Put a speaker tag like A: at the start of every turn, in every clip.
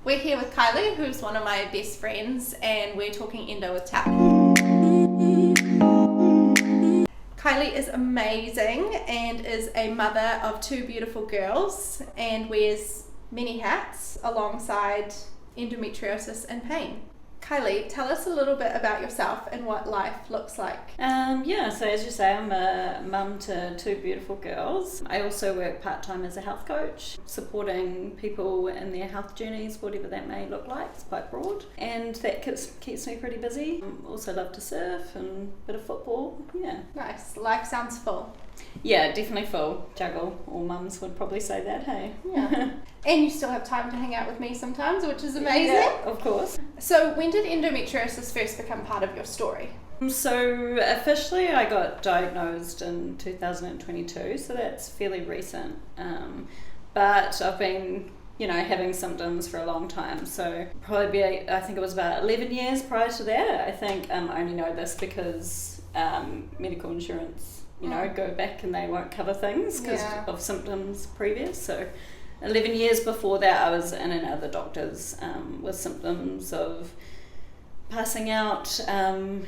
A: We're here with Kylie, who's one of my best friends, and we're talking endo with Tap. Kylie is amazing and is a mother of two beautiful girls and wears many hats alongside endometriosis and pain. Kylie, tell us a little bit about yourself and what life looks like.
B: So as you say, I'm a mum to two beautiful girls. I also work part-time as a health coach, supporting people in their health journeys, whatever that may look like. It's quite broad, and that keeps me pretty busy. Also love to surf and a bit of football. Yeah.
A: Nice. Life sounds full.
B: Yeah, definitely full. Juggle. All mums would probably say that, hey?
A: Yeah. And you still have time to hang out with me sometimes, which is amazing.
B: Yeah, of course.
A: So when did endometriosis first become part of your story?
B: So officially I got diagnosed in 2022, so that's fairly recent. But I've been, having symptoms for a long time. So probably I think it was about 11 years prior to that. I think I only know this because medical insurance, go back and they won't cover things because of symptoms previous. So 11 years before that, I was in and out of the doctors with symptoms of passing out, going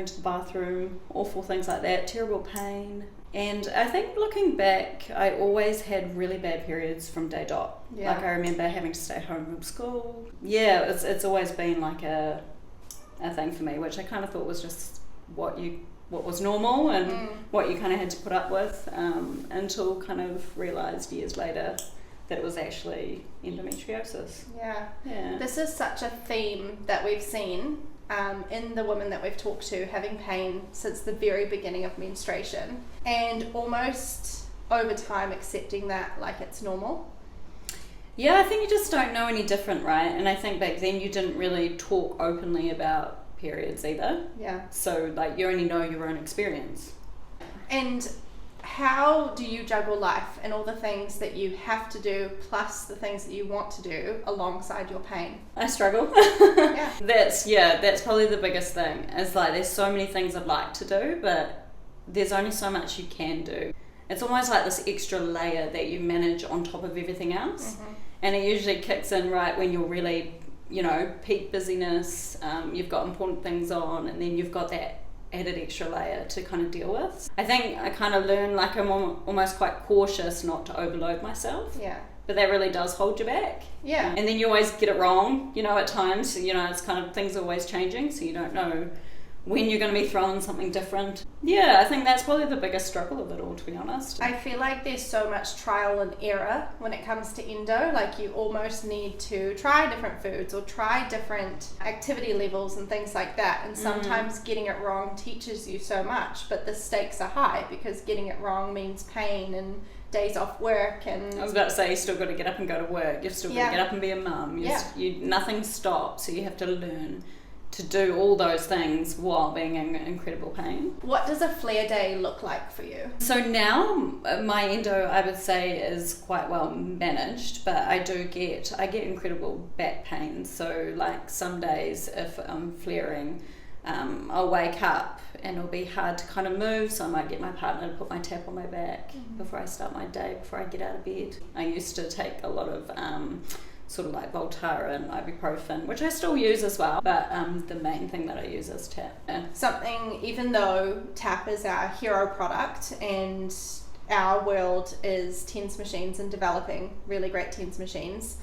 B: to the bathroom, awful things like that, terrible pain. And I think looking back, I always had really bad periods from day dot.
A: Yeah.
B: Like I remember having to stay home from school. Yeah, it's always been like a thing for me, which I kind of thought was just what was normal and what you kind of had to put up with, until kind of realised years later that it was actually endometriosis.
A: Yeah. This is such a theme that we've seen in the women that we've talked to, having pain since the very beginning of menstruation and almost over time accepting that like it's normal.
B: Yeah, I think you just don't know any different, right? And I think back then you didn't really talk openly about periods either.
A: Yeah.
B: So like you only know your own experience.
A: And how do you juggle life and all the things that you have to do plus the things that you want to do alongside your pain?
B: I struggle.
A: Yeah.
B: That's probably the biggest thing. Is like there's so many things I'd like to do, but there's only so much you can do. It's almost like this extra layer that you manage on top of everything else.
A: Mm-hmm.
B: And it usually kicks in right when you're really peak busyness, you've got important things on, and then you've got that added extra layer to kind of deal with. I think I kind of learned like I'm almost quite cautious not to overload myself.
A: Yeah.
B: But that really does hold you back.
A: Yeah.
B: And then you always get it wrong, at times. It's kind of things are always changing, so you don't know when you're going to be thrown something different. Yeah, I think that's probably the biggest struggle of it all, to be honest.
A: I feel like there's so much trial and error when it comes to endo. Like you almost need to try different foods or try different activity levels and things like that. And sometimes getting it wrong teaches you so much, but the stakes are high because getting it wrong means pain and days off work. And
B: I was about to say, you still got to get up and go to work. You've still got to get up and be a mum. Nothing stops, so you have to learn to do all those things while being in incredible pain.
A: What does a flare day look like for you?
B: So now my endo, I would say, is quite well managed, but I get incredible back pain. So like some days if I'm flaring, I'll wake up and it'll be hard to kind of move, so I might get my partner to put my tap on my back before I start my day, before I get out of bed. I used to take a lot of sort of like Voltaren and ibuprofen, which I still use as well, but the main thing that I use is TAP.
A: Something, even though TAP is our hero product and our world is TENS machines and developing really great TENS machines,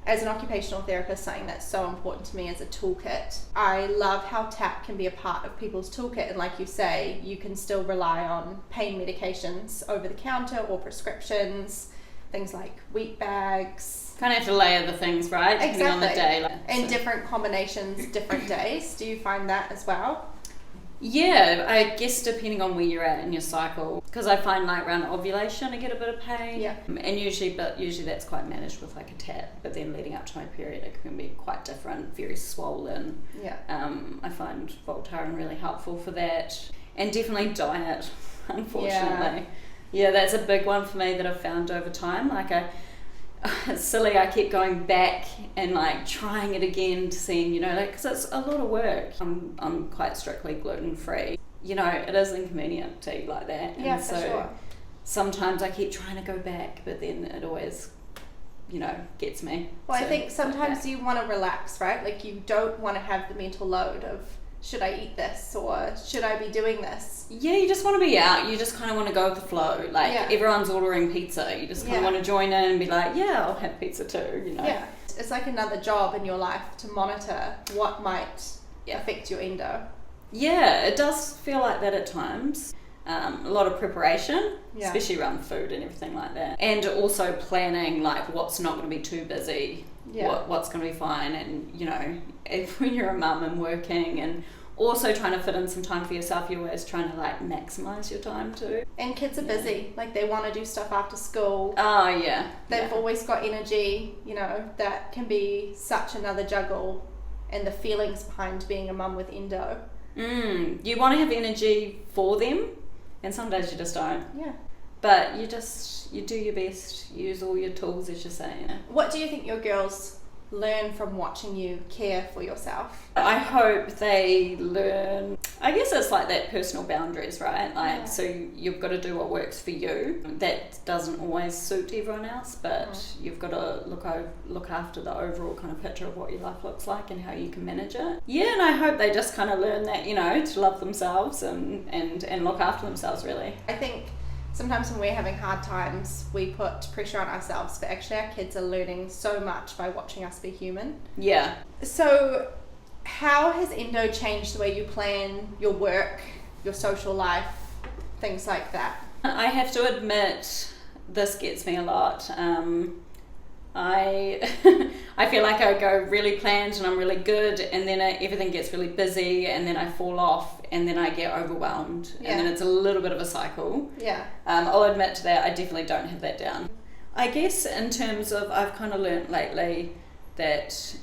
A: as an occupational therapist, something that's so important to me as a toolkit. I love how TAP can be a part of people's toolkit, and like you say, you can still rely on pain medications over the counter or prescriptions, things like wheat bags.
B: Kind of have to layer the things, right? Depending on the day.
A: And different combinations, different days. Do you find that as well?
B: Yeah, I guess depending on where you're at in your cycle. Because I find like around ovulation I get a bit of pain.
A: Yeah.
B: And usually that's quite managed with like a tap. But then leading up to my period it can be quite different, very swollen.
A: Yeah.
B: I find Voltaren really helpful for that. And definitely diet, unfortunately. Yeah, that's a big one for me that I've found over time. Like it's silly, I keep going back and like trying it again to see, because it's a lot of work. I'm quite strictly gluten free. It is inconvenient to eat like that.
A: Yeah,
B: and
A: for sure.
B: Sometimes I keep trying to go back, but then it always gets me.
A: Well, I think sometimes you want to relax, right? Like you don't want to have the mental load of, should I eat this or should I be doing this?
B: Yeah, you just want to be out. You just kind of want to go with the flow. Like everyone's ordering pizza. You just kind of want to join in and be like, yeah, I'll have pizza too,
A: Yeah. It's like another job in your life to monitor what might affect your endo.
B: Yeah, it does feel like that at times. A lot of preparation, especially around food and everything like that. And also planning like what's not going to be too busy, what's going to be fine. And, when you're a mum and working and also trying to fit in some time for yourself, you're always trying to like maximize your time too.
A: And kids are busy, like they want to do stuff after school.
B: Oh yeah.
A: They've always got energy, that can be such another juggle, and the feelings behind being a mum with endo.
B: You want to have energy for them, and some days you just don't.
A: Yeah.
B: But you do your best, use all your tools, as you say.
A: What do you think your girls learn from watching you care for yourself?
B: I hope they learn, I guess it's like that personal boundaries, right? Like, so you've got to do what works for you. That doesn't always suit everyone else, but you've got to look after the overall kind of picture of what your life looks like and how you can manage it. Yeah, and I hope they just kind of learn that, to love themselves and look after themselves, really.
A: I think sometimes when we're having hard times, we put pressure on ourselves, but actually our kids are learning so much by watching us be human.
B: Yeah.
A: So how has endo changed the way you plan your work, your social life, things like that?
B: I have to admit, this gets me a lot. I feel like I go really planned and I'm really good, and then everything gets really busy, and then I fall off, and then I get overwhelmed, and then it's a little bit of a cycle.
A: Yeah.
B: I'll admit to that, I definitely don't have that down. I guess in terms of, I've kind of learnt lately that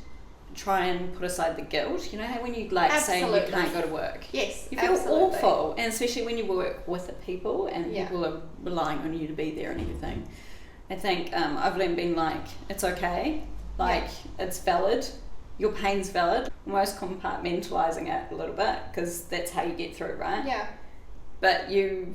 B: try and put aside the guilt. You know how when you say you can't go to work?
A: Yes,
B: you feel awful, and especially when you work with the people and people are relying on you to be there and everything. I think I've been like, it's okay, it's valid, your pain's valid, almost compartmentalising it a little bit, because that's how you get through, right?
A: Yeah.
B: But you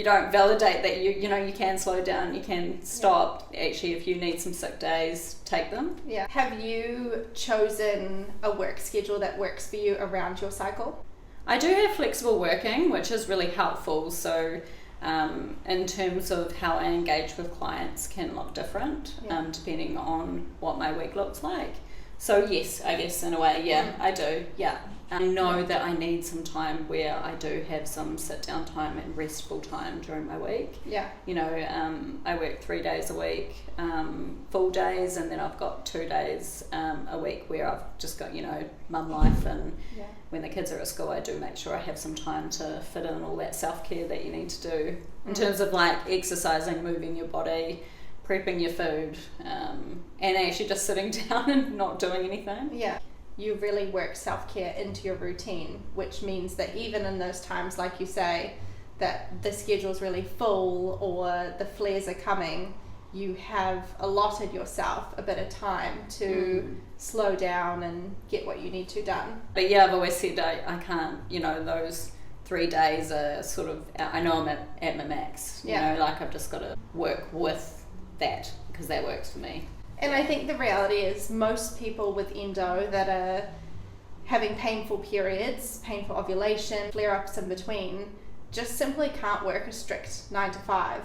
B: don't validate that you can slow down, you can stop. Actually, if you need some sick days, take them.
A: Yeah. Have you chosen a work schedule that works for you around your cycle?
B: I do have flexible working, which is really helpful. So in terms of how I engage with clients can look different depending on what my week looks like. So yes, I guess in a way, I do. Yeah. I know that I need some time where I do have some sit down time and restful time during my week.
A: Yeah.
B: I work 3 days a week, full days, and then I've got 2 days a week where I've just got, mum life, and when the kids are at school, I do make sure I have some time to fit in all that self-care that you need to do in terms of like exercising, moving your body, prepping your food, and actually just sitting down and not doing anything.
A: Yeah. You really work self-care into your routine, which means that even in those times, like you say, that the schedule's really full or the flares are coming, you have allotted yourself a bit of time to slow down and get what you need to done.
B: But yeah, I've always said I can't, those 3 days are sort of, I know I'm at my max, I've just got to work with that because that works for me.
A: And I think the reality is most people with endo that are having painful periods, painful ovulation, flare-ups in between, just simply can't work a strict 9 to 5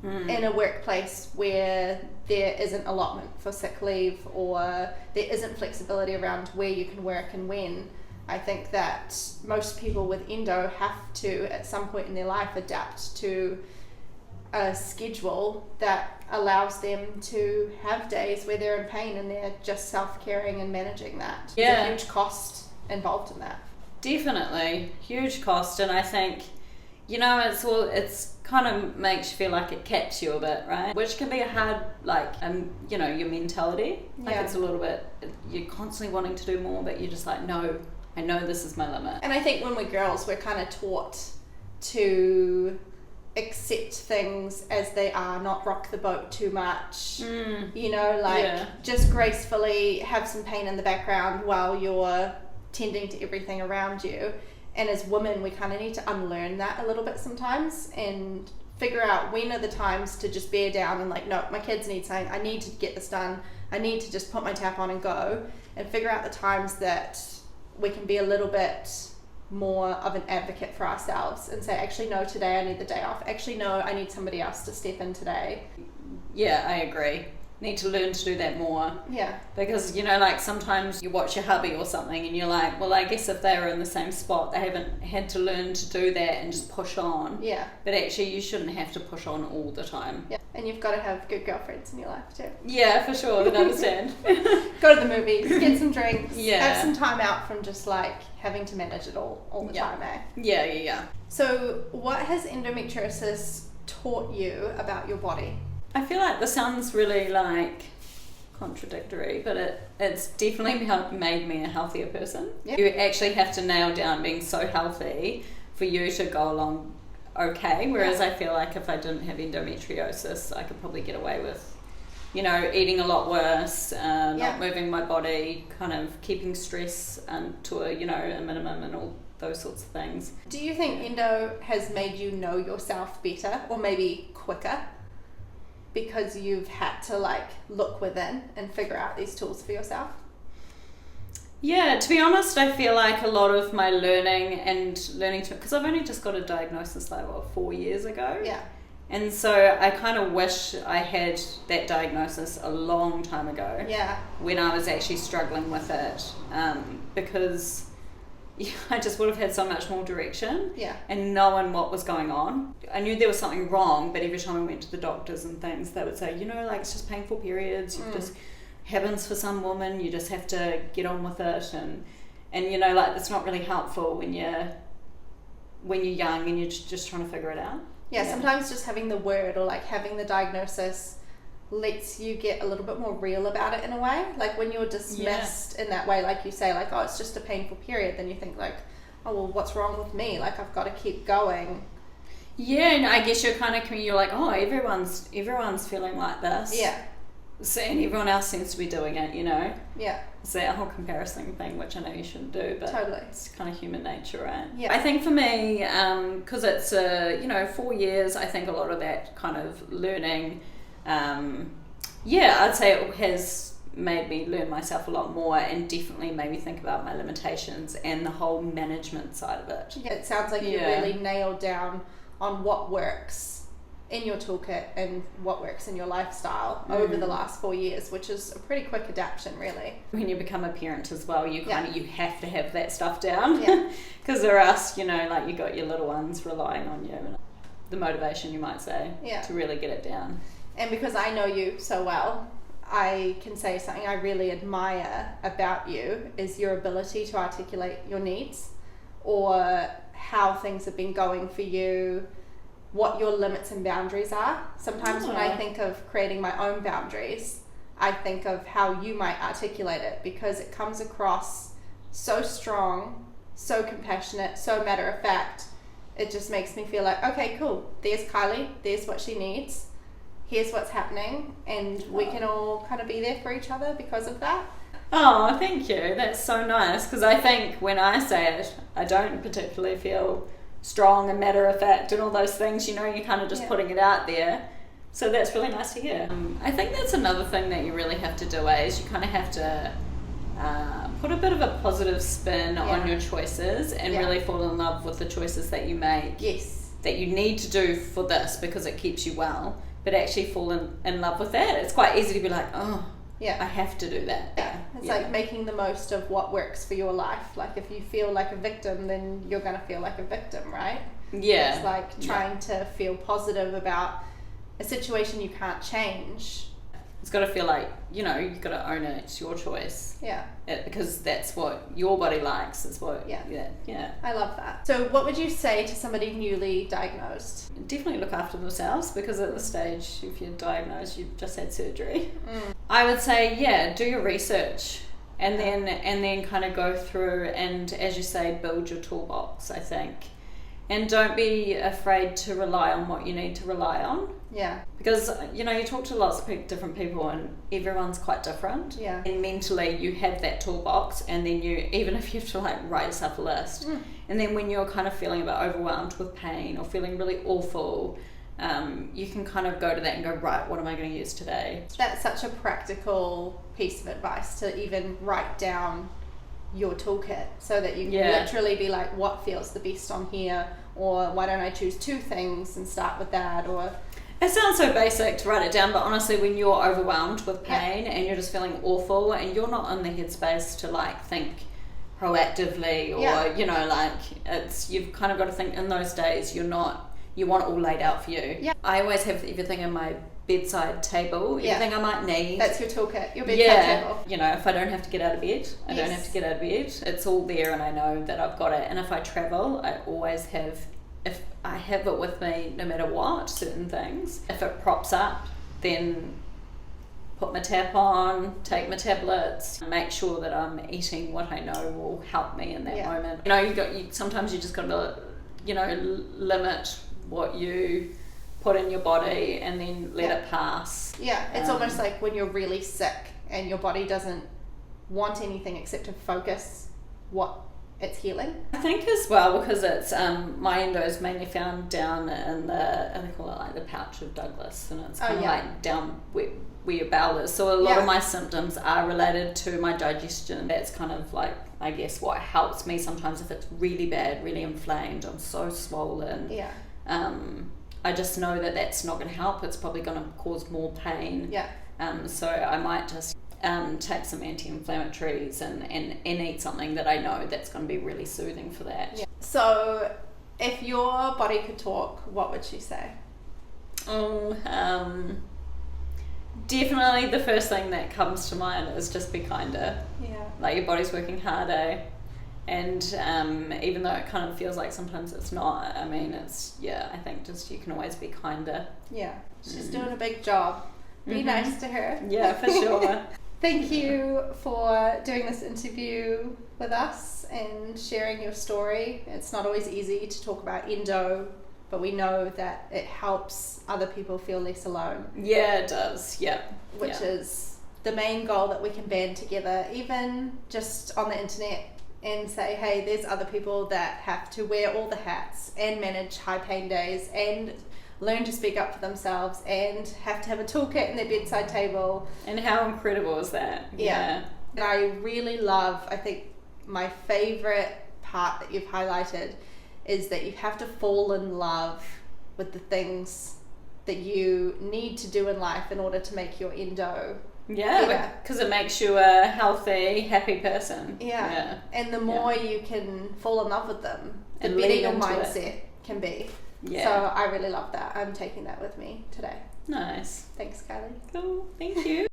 A: in a workplace where there isn't allotment for sick leave or there isn't flexibility around where you can work and when. I think that most people with endo have to, at some point in their life, adapt to a schedule that allows them to have days where they're in pain and they're just self-caring and managing that.
B: Yeah.
A: There's a huge cost involved in that.
B: Definitely, huge cost, and I think, it's kind of makes you feel like it caps you a bit, right? Which can be a hard, your mentality. It's a little bit, you're constantly wanting to do more, but you're just like, no, I know this is my limit.
A: And I think when we're girls, we're kind of taught to accept things as they are, not rock the boat too much, just gracefully have some pain in the background while you're tending to everything around you. And as women, we kind of need to unlearn that a little bit sometimes and figure out when are the times to just bear down and like, no, my kids need something, I need to get this done, I need to just put my tap on and go, and figure out the times that we can be a little bit more of an advocate for ourselves and say, actually no, today I need the day off, actually no, I need somebody else to step in today.
B: Yeah, I agree. Need to learn to do that more.
A: Yeah.
B: Because, you know, like sometimes you watch your hubby or something and you're like, well, I guess if they were in the same spot, they haven't had to learn to do that and just push on.
A: Yeah.
B: But actually you shouldn't have to push on all the time.
A: Yeah. And you've got to have good girlfriends in your life too.
B: Yeah, for sure. I understand.
A: Go to the movies, get some drinks,
B: Yeah.
A: have some time out from just like having to manage it all the time, eh?
B: Yeah.
A: So what has endometriosis taught you about your body?
B: I feel like this sounds really like contradictory, but it's definitely made me a healthier person.
A: Yep.
B: You actually have to nail down being so healthy for you to go along okay, whereas I feel like if I didn't have endometriosis, I could probably get away with, you know, eating a lot worse, not moving my body, kind of keeping stress to a, you know, a minimum and all those sorts of things.
A: Do you think endo has made you know yourself better or maybe quicker? Because you've had to like look within and figure out these tools for yourself?
B: Yeah, to be honest, I feel like a lot of my learning to, because I've only just got a diagnosis like 4 years ago.
A: Yeah.
B: And so I kind of wish I had that diagnosis a long time ago.
A: Yeah.
B: When I was actually struggling with it, because I just would have had so much more direction.
A: Yeah.
B: And knowing what was going on. I knew there was something wrong, but every time I went to the doctors and things, they would say, you know, like it's just painful periods. You just happens for some women. You just have to get on with it, and you know, like it's not really helpful when you're young and you're just trying to figure it out.
A: Yeah. Sometimes just having the word or like having the diagnosis lets you get a little bit more real about it in a way. Like when you're dismissed in that way, like you say, like, oh, it's just a painful period, then you think like, oh well, what's wrong with me? Like I've got to keep going. Yeah,
B: and I guess you're like, oh, everyone's feeling like this.
A: Yeah.
B: So, and everyone else seems to be doing it, you know.
A: Yeah.
B: It's that whole comparison thing, which I know you shouldn't do, but
A: totally,
B: it's kind of human nature, right?
A: Yeah.
B: I think for me, because it's 4 years, I think a lot of that kind of learning, I'd say it has made me learn myself a lot more, and definitely made me think about my limitations and the whole management side of it.
A: Yeah, it sounds like you really nailed down on what works in your toolkit and what works in your lifestyle over the last 4 years, which is a pretty quick adaptation, really.
B: When you become a parent as well, you you have to have that stuff down, because or else, you know, like you got your little ones relying on you, and the motivation, you might say, to really get it down.
A: And because I know you so well, I can say something I really admire about you is your ability to articulate your needs, or how things have been going for you, what your limits and boundaries are. Sometimes when I think of creating my own boundaries, I think of how you might articulate it, because it comes across so strong, so compassionate, so matter of fact. It just makes me feel like, okay, cool, there's Kylie, there's what she needs, here's what's happening, and we can all kind of be there for each other because of that.
B: Oh, thank you. That's so nice, because I think when I say it, I don't particularly feel strong and matter of fact and all those things, you know, you're kind of just putting it out there. So that's really nice to hear. I think that's another thing that you really have to do is you kind of have to put a bit of a positive spin on your choices, and really fall in love with the choices that you make.
A: Yes.
B: That you need to do for this because it keeps you well, but actually fall in love with that. It's quite easy to be like, oh, I have to do that.
A: Yeah. It's like making the most of what works for your life. Like if you feel like a victim, then you're going to feel like a victim, right?
B: Yeah.
A: It's like trying to feel positive about a situation you can't change.
B: It's got to feel like, you know, you've got to own it. It's your choice.
A: Yeah.
B: Because that's what your body likes. It's what... Yeah.
A: I love that. So what would you say to somebody newly diagnosed?
B: Definitely look after themselves, because at this stage, if you're diagnosed, you've just had surgery. I would say, do your research, and then kind of go through and, as you say, build your toolbox, I think. And don't be afraid to rely on what you need to rely on.
A: Yeah.
B: Because, you know, you talk to lots of different people, and everyone's quite different.
A: Yeah.
B: And mentally you have that toolbox, and then you, even if you have to like write yourself a list, and then when you're kind of feeling a bit overwhelmed with pain or feeling really awful, you can kind of go to that and go, right, what am I going to use today?
A: That's such a practical piece of advice, to even write down your toolkit so that you can literally be like, what feels the best on here, or why don't I choose 2 things and start with that, or...
B: It sounds so basic to write it down, but honestly, when you're overwhelmed with pain and you're just feeling awful and you're not in the headspace to like think proactively, or you know, like, it's, you've kind of got to think in those days, you want it all laid out for you. I always have everything in my bedside table, everything I might need.
A: That's your toolkit, your bedside table.
B: You know, if I don't have to get out of bed, I don't have to get out of bed. It's all there and I know that I've got it. And if I travel, I always have, if I have it with me no matter what, certain things. If it props up, then put my tap on, take my tablets, make sure that I'm eating what I know will help me in that moment. You know, sometimes you just got to, you know, limit what you put in your body and then let it pass.
A: It's almost like when you're really sick and your body doesn't want anything except to focus what it's healing.
B: I think as well, because it's my endo is mainly found down in the, and they call it like the pouch of Douglas, and it's kind of like down where your bowel is. So a lot of my symptoms are related to my digestion. That's kind of like, I guess, what helps me sometimes if it's really bad, really inflamed, I'm so swollen. I just know that that's not going to help. It's probably going to cause more pain. So I might just take some anti-inflammatories and eat something that I know that's going to be really soothing for that.
A: So if your body could talk, what would she say?
B: Definitely the first thing that comes to mind is just be kinder. Like, your body's working harder. And even though it kind of feels like sometimes it's not, I mean, it's, I think just you can always be kinder.
A: She's doing a big job. Be nice to her.
B: Yeah, for sure.
A: Thank you for doing this interview with us and sharing your story. It's not always easy to talk about endo, but we know that it helps other people feel less alone.
B: Yeah, it does.
A: Which is the main goal, that we can band together, even just on the internet, and say, hey, there's other people that have to wear all the hats and manage high pain days and learn to speak up for themselves and have to have a toolkit in their bedside table.
B: And how incredible is that?
A: And I really love, I think my favorite part that you've highlighted is that you have to fall in love with the things that you need to do in life in order to make your endo
B: because it makes you a healthy, happy person.
A: And the more you can fall in love with them, the
B: and
A: better your mindset can be. So
B: Yeah.
A: I really love that. I'm taking that with me today.
B: Nice.
A: Thanks, Kylie.
B: Cool. Thank you.